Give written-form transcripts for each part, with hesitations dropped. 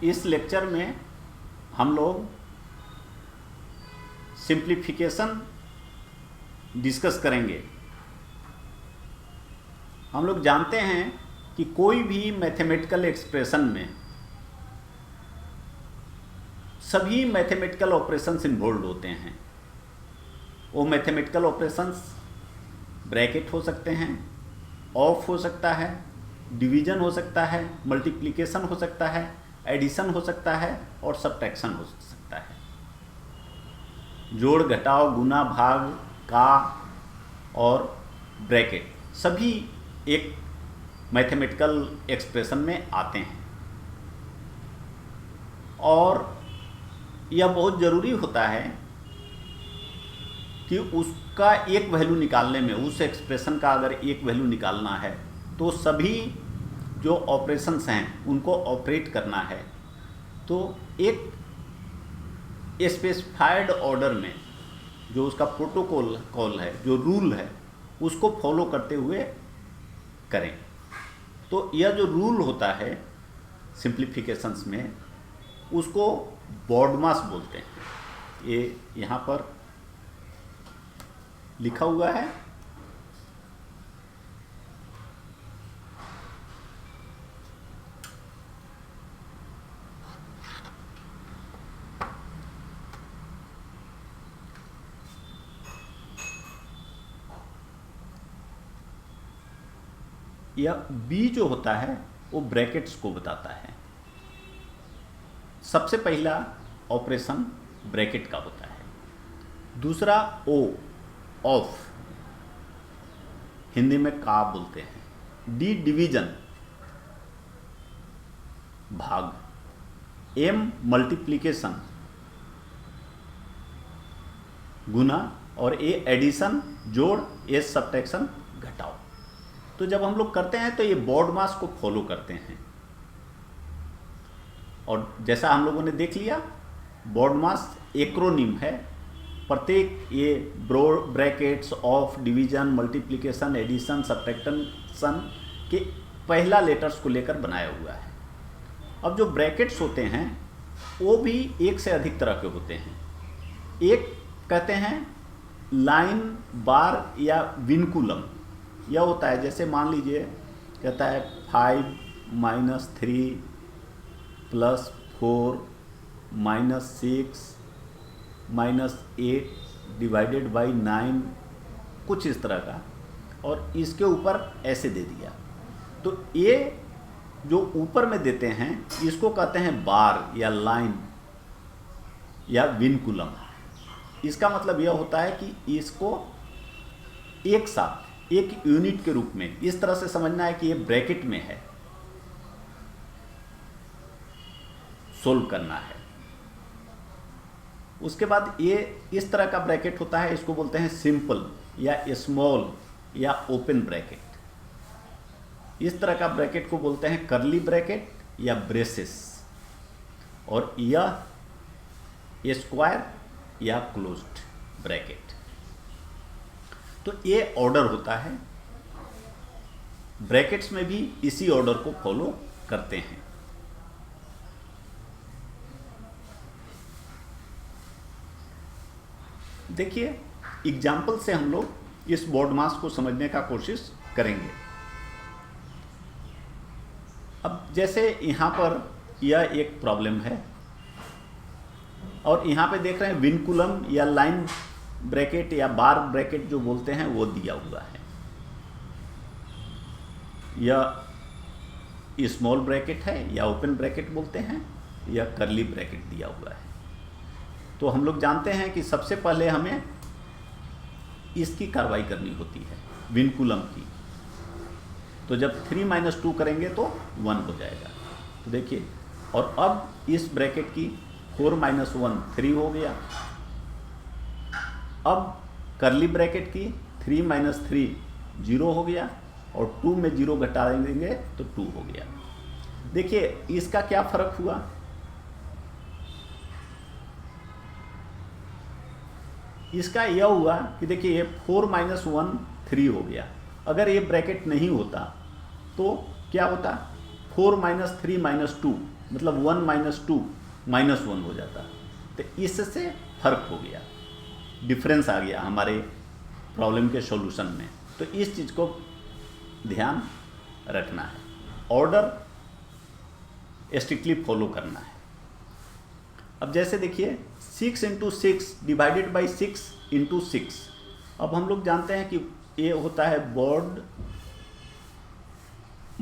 इस लेक्चर में हम लोग सिंप्लीफिकेशन डिस्कस करेंगे। हम लोग जानते हैं कि कोई भी मैथमेटिकल एक्सप्रेशन में सभी मैथमेटिकल ऑपरेशंस इन्वॉल्व होते हैं। वो मैथमेटिकल ऑपरेशंस ब्रैकेट हो सकते हैं, ऑफ हो सकता है, डिवीजन हो सकता है, मल्टीप्लिकेशन हो सकता है, एडिशन हो सकता है और सब्ट्रैक्शन हो सकता है। जोड़, घटाव, गुना, भाग, का और ब्रैकेट सभी एक मैथमेटिकल एक्सप्रेशन में आते हैं और यह बहुत ज़रूरी होता है कि उसका एक वैल्यू निकालने में, उस एक्सप्रेशन का अगर एक वैल्यू निकालना है तो सभी जो ऑपरेशंस हैं उनको ऑपरेट करना है। तो एक स्पेसिफाइड ऑर्डर में जो उसका प्रोटोकॉल है, जो रूल है, उसको फॉलो करते हुए करें। तो यह जो रूल होता है सिंप्लीफिकेशंस में, उसको बॉडमास बोलते हैं। ये यहाँ पर लिखा हुआ है। या बी जो होता है वो ब्रैकेट्स को बताता है। सबसे पहला ऑपरेशन ब्रैकेट का होता है। दूसरा ओ, ऑफ, हिंदी में का बोलते हैं। डी, डिवीजन, भाग। एम, मल्टीप्लिकेशन, गुना। और ए, एडिशन, जोड़। एस, सब्ट्रैक्शन, घटाव। तो जब हम लोग करते हैं तो ये बॉडमास को फॉलो करते हैं। और जैसा हम लोगों ने देख लिया, बॉडमास एक्रोनिम है। प्रत्येक ये brackets, of, division, multiplication, addition, subtraction के पहला लेटर्स को लेकर बनाया हुआ है। अब जो ब्रैकेट्स होते हैं वो भी एक से अधिक तरह के होते हैं। एक कहते हैं लाइन, बार या विनकुलम। यह होता है, जैसे मान लीजिए कहता है 5 - 3 + 4 - 6 - 8 / 9, कुछ इस तरह का, और इसके ऊपर ऐसे दे दिया। तो ये जो ऊपर में देते हैं इसको कहते हैं बार या लाइन या विनकुलम। इसका मतलब यह होता है कि इसको एक साथ, एक यूनिट के रूप में इस तरह से समझना है कि ये ब्रैकेट में है, सोल्व करना है। उसके बाद ये इस तरह का ब्रैकेट होता है, इसको बोलते हैं सिंपल या स्मॉल या ओपन ब्रैकेट। इस तरह का ब्रैकेट को बोलते हैं कर्ली ब्रैकेट या ब्रेसेस। और यह स्क्वायर या क्लोज्ड ब्रैकेट। तो ये ऑर्डर होता है। ब्रैकेट्स में भी इसी ऑर्डर को फॉलो करते हैं। देखिए, एग्जाम्पल से हम लोग इस बॉडमास को समझने का कोशिश करेंगे। अब जैसे यहाँ पर यह एक प्रॉब्लम है और यहाँ पे देख रहे हैं विनकुलम या लाइन ब्रैकेट या बार ब्रैकेट जो बोलते हैं वो दिया हुआ है। यह स्मॉल ब्रैकेट है या ओपन ब्रैकेट बोलते हैं, या कर्ली ब्रैकेट दिया हुआ है। तो हम लोग जानते हैं कि सबसे पहले हमें इसकी कार्रवाई करनी होती है, विनकुलम की। तो जब 3 - 2 करेंगे तो 1 हो जाएगा। तो देखिए, और अब इस ब्रैकेट की 4 - 1 3 हो गया। अब कर्ली ब्रैकेट की 3 - 3 0 हो गया, और 2 में 0 घटा देंगे तो 2 हो गया। देखिए इसका क्या फर्क हुआ। इसका यह हुआ कि देखिए ये 4 - 1 3 हो गया। अगर ये ब्रैकेट नहीं होता तो क्या होता, 4 माइनस 3 माइनस 2 मतलब 1 माइनस 2 माइनस 1 हो जाता। तो इससे फर्क हो गया, डिफरेंस आ गया हमारे प्रॉब्लम के सॉल्यूशन में। तो इस चीज़ को ध्यान रखना है, ऑर्डर स्ट्रिक्टली फॉलो करना है। अब जैसे देखिए 6 इंटू 6 डिवाइडेड बाई 6 इंटू 6। अब हम लोग जानते हैं कि ये होता है बोर्ड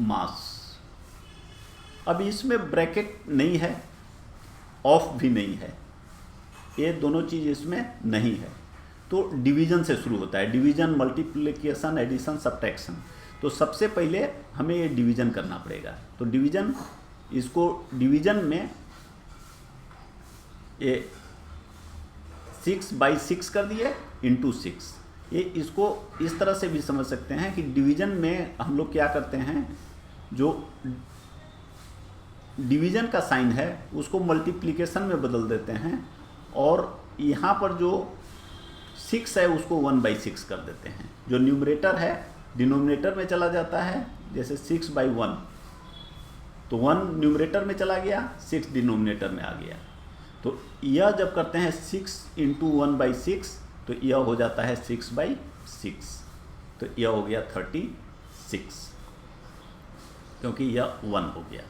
मास। अब इसमें ब्रैकेट नहीं है, ऑफ भी नहीं है, ये दोनों चीज़ इसमें नहीं है। तो डिवीजन से शुरू होता है, डिवीजन, मल्टीप्लिकेशन, एडिशन, सब्ट्रैक्शन। तो सबसे पहले हमें ये डिवीजन करना पड़ेगा। तो डिवीजन, इसको डिवीजन में ये 6 बाई 6 कर दिए इंटू 6। ये इसको इस तरह से भी समझ सकते हैं कि डिवीजन में हम लोग क्या करते हैं, जो डिवीजन का साइन है उसको मल्टीप्लिकेशन में बदल देते हैं, और यहाँ पर जो 6 है उसको 1/6 कर देते हैं। जो न्यूमरेटर है डिनोमिनेटर में चला जाता है, जैसे 6/1, तो 1 न्यूमरेटर में चला गया, 6 डिनोमिनेटर में आ गया। तो यह जब करते हैं 6 इंटू 1/6 तो यह हो जाता है 6/6, तो यह हो गया 36, क्योंकि यह 1 हो गया।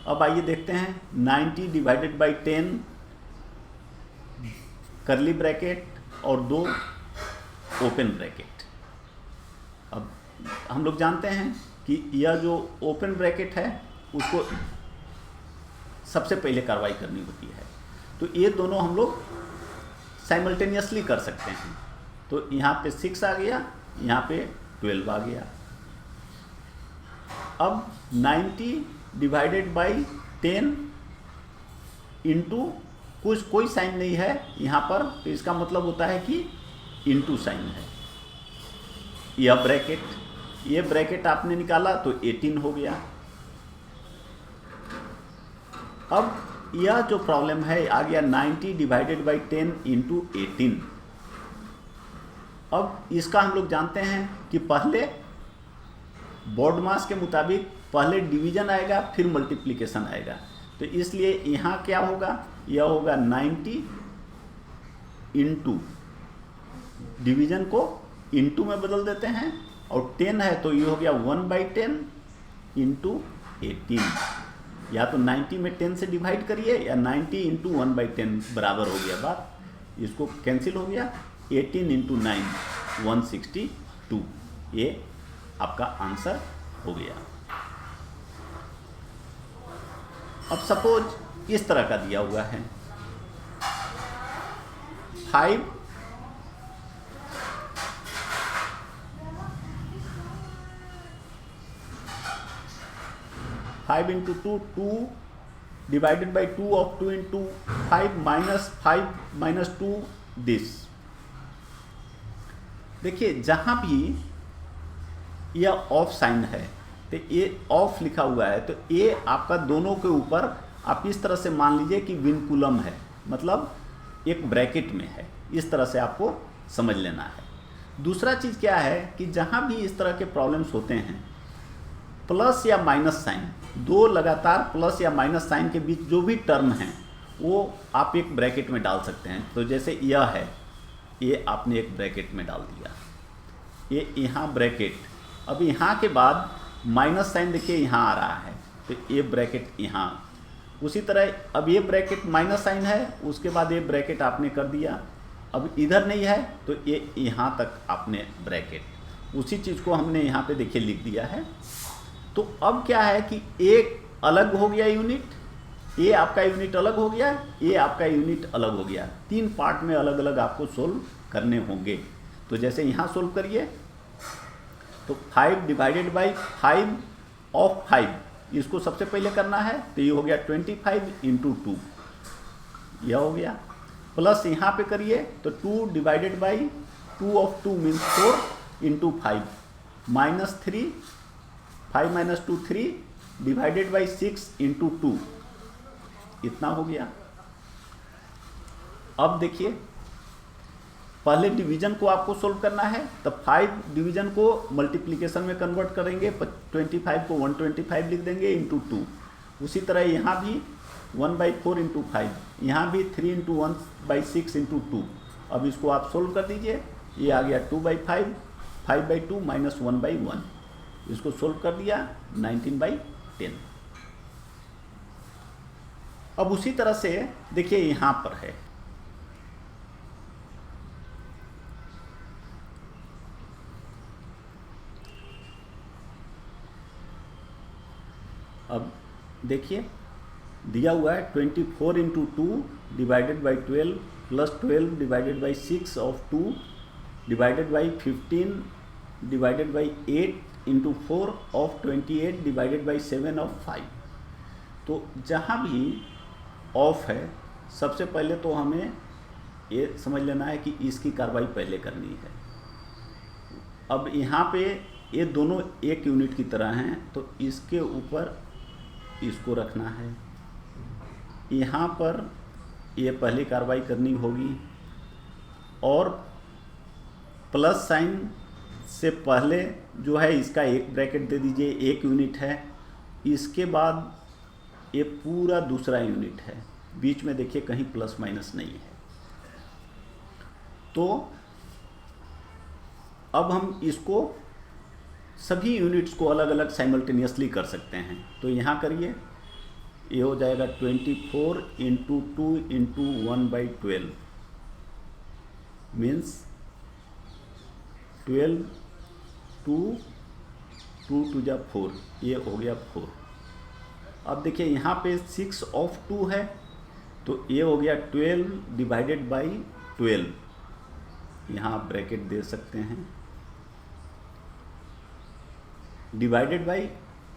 अब आइए देखते हैं 90 डिवाइडेड बाई 10 करली ब्रैकेट और 2 ओपन ब्रैकेट। अब हम लोग जानते हैं कि यह जो ओपन ब्रैकेट है उसको सबसे पहले कार्रवाई करनी होती है। तो ये दोनों हम लोग साइमल्टेनियसली कर सकते हैं। तो यहाँ पे 6 आ गया, यहाँ पे 12 आ गया। अब 90 डिवाइडेड बाई 10 इंटू कोई साइन नहीं है यहाँ पर, तो इसका मतलब होता है कि इंटू साइन है। यह ब्रैकेट, ये ब्रैकेट आपने निकाला तो 18 हो गया। अब यह जो प्रॉब्लम है आ गया 90 डिवाइडेड बाई 10 इंटू 18। अब इसका हम लोग जानते हैं कि पहले बोर्ड मास के मुताबिक पहले डिवीजन आएगा फिर मल्टीप्लिकेशन आएगा। तो इसलिए यहाँ क्या होगा, यह होगा 90 इंटू, डिवीजन को इंटू में बदल देते हैं, और 10 है तो ये हो गया 1/10 इंटू 18। या तो 90 में 10 से डिवाइड करिए, या 90 इंटू 1/10 बराबर हो गया बात, इसको कैंसिल हो गया। 18 इंटू 9 162, ये आपका आंसर हो गया। अब सपोज इस तरह का दिया हुआ है 5 into 2 2 divided by 2 of 2 into 5 minus 2 this. देखिए जहाँ भी यह ऑफ साइन है तो ये ऑफ लिखा हुआ है, तो ये आपका दोनों के ऊपर आप इस तरह से मान लीजिए कि विनकुलम है, मतलब एक ब्रैकेट में है। इस तरह से आपको समझ लेना है। दूसरा चीज़ क्या है कि जहाँ भी इस तरह के प्रॉब्लम्स होते हैं, प्लस या माइनस साइन, दो लगातार प्लस या माइनस साइन के बीच जो भी टर्म हैं वो आप एक ब्रैकेट में डाल सकते हैं। तो जैसे यह है, ये आपने एक ब्रैकेट में डाल दिया, ये यहाँ ब्रैकेट। अब यहाँ के बाद माइनस साइन देखिए यहाँ आ रहा है, तो ये ब्रैकेट यहाँ। उसी तरह अब ये ब्रैकेट माइनस साइन है, उसके बाद ये ब्रैकेट आपने कर दिया। अब इधर नहीं है तो ये यहाँ तक आपने ब्रैकेट, उसी चीज़ को हमने यहाँ पे देखिए लिख दिया है। तो अब क्या है कि एक अलग हो गया यूनिट, ये आपका यूनिट अलग हो गया, ये आपका यूनिट अलग हो गया। 3 पार्ट में अलग अलग आपको सोल्व करने होंगे। तो जैसे यहाँ सोल्व करिए तो 5 डिवाइडेड बाई 5 ऑफ 5, इसको सबसे पहले करना है, तो ये हो गया 25 इंटू 2, यह हो गया। प्लस यहाँ पे करिए तो 2 divided by 2 of 2 means 4 into 5 minus 3, 5 minus 2 3 divided by 6 into 2, इतना हो गया। अब देखिए पहले डिवीजन को आपको सोल्व करना है, तब 5 डिवीजन को मल्टीप्लिकेशन में कन्वर्ट करेंगे, 25 को 125 लिख देंगे इंटू 2। उसी तरह यहाँ भी 1/4 इंटू 5, यहाँ भी 3 इंटू 1/6 इंटू 2। अब इसको आप सोल्व कर दीजिए, ये आ गया 2/5, 5/2 माइनस 1/1। इसको सोल्व कर दिया 19/10। अब उसी तरह से देखिए यहाँ पर है, अब देखिए दिया हुआ है 24 into 2 divided by 12 plus 12 divided by 6 of 2 divided by 15 divided by 8 into 4 of 28 divided by 7 of 5। तो जहाँ भी ऑफ है, सबसे पहले तो हमें ये समझ लेना है कि इसकी कार्रवाई पहले करनी है। अब यहाँ पे ये दोनों एक यूनिट की तरह हैं, तो इसके ऊपर इसको रखना है। यहाँ पर ये पहली कार्रवाई करनी होगी, और प्लस साइन से पहले जो है इसका एक ब्रैकेट दे दीजिए, एक यूनिट है। इसके बाद ये पूरा दूसरा यूनिट है, बीच में देखिए कहीं प्लस माइनस नहीं है। तो अब हम इसको सभी यूनिट्स को अलग अलग साइमल्टेनियसली कर सकते हैं। तो यहाँ करिए, ये हो जाएगा 24 इंटू 2 इंटू 1/12 मीन्स 12 2 2 टू जा 4, ये हो गया 4। अब देखिए यहाँ पे 6 ऑफ 2 है, तो ये हो गया 12 डिवाइडेड बाई 12, यहाँ आप ब्रैकेट दे सकते हैं, डिवाइडेड बाई।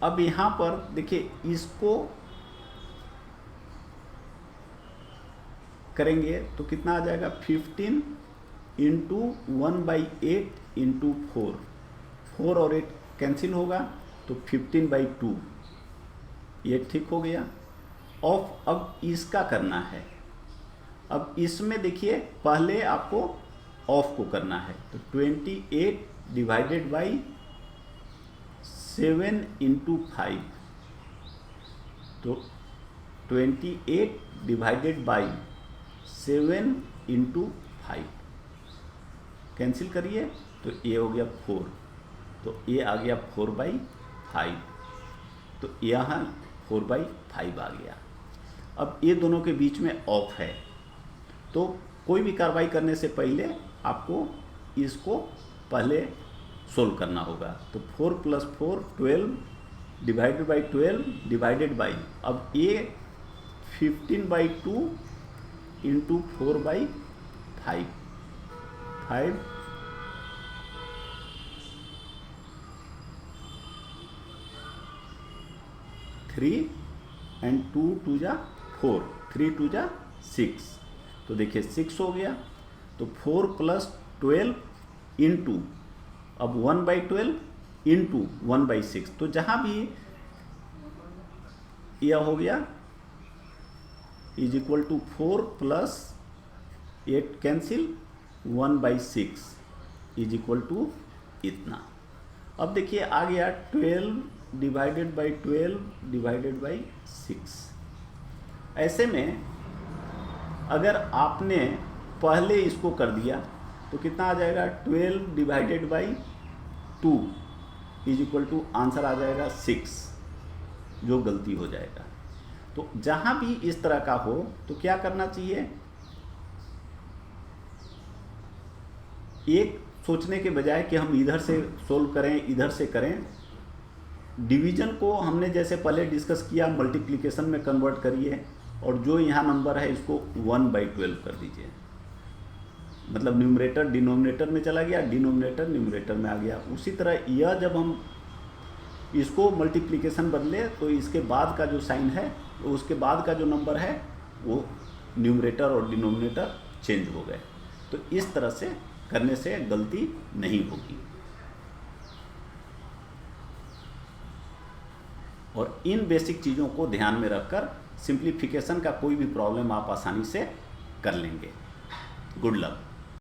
अब यहाँ पर देखिए इसको करेंगे तो कितना आ जाएगा, 15 इंटू 1/8 इंटू 4, 4 और 8 कैंसिल होगा, तो 15/2, ये ठीक हो गया। ऑफ अब इसका करना है। अब इसमें देखिए पहले आपको ऑफ को करना है, तो 28 डिवाइडेड बाई 7 इंटू 5, तो 28 डिवाइडेड बाई 7 इंटू 5 कैंसिल करिए, तो ये हो गया 4, तो ये आ गया 4/5, तो यहाँ 4/5 आ गया। अब ये दोनों के बीच में ऑफ है, तो कोई भी कार्रवाई करने से पहले आपको इसको पहले सोल्व करना होगा। तो 4 + 4 12 डिवाइडेड बाई 12 डिवाइडेड बाई, अब ये 15/2 इंटू 4/5, 5 3 एंड 2 2 जा 4, 3 2 जा 6, तो देखिए 6 हो गया। तो 4 + 12 इंटू, अब 1/12 इंटू 1/6, तो जहाँ भी यह हो गया is equal to 4 + 8 cancel, 1/6 is equal to इतना। अब देखिए आ गया 12 डिवाइडेड बाई 12 डिवाइडेड बाई 6। ऐसे में अगर आपने पहले इसको कर दिया तो कितना आ जाएगा, 12 divided by 2 is equal to answer आ जाएगा 6, जो गलती हो जाएगा। तो जहाँ भी इस तरह का हो तो क्या करना चाहिए, एक सोचने के बजाय कि हम इधर से सोल्व करें इधर से करें, डिवीजन को हमने जैसे पहले डिस्कस किया मल्टीप्लिकेशन में कन्वर्ट करिए, और जो यहाँ नंबर है इसको 1/12 कर दीजिए, मतलब न्यूमरेटर डिनोमिनेटर में चला गया, डिनोमिनेटर न्यूमरेटर में आ गया। उसी तरह यह जब हम इसको मल्टीप्लिकेशन बदले तो इसके बाद का जो साइन है, तो उसके बाद का जो नंबर है वो न्यूमरेटर और डिनोमिनेटर चेंज हो गए। तो इस तरह से करने से गलती नहीं होगी। और इन बेसिक चीज़ों को ध्यान में रखकर सिंप्लीफिकेशन का कोई भी प्रॉब्लम आप आसानी से कर लेंगे। Good luck.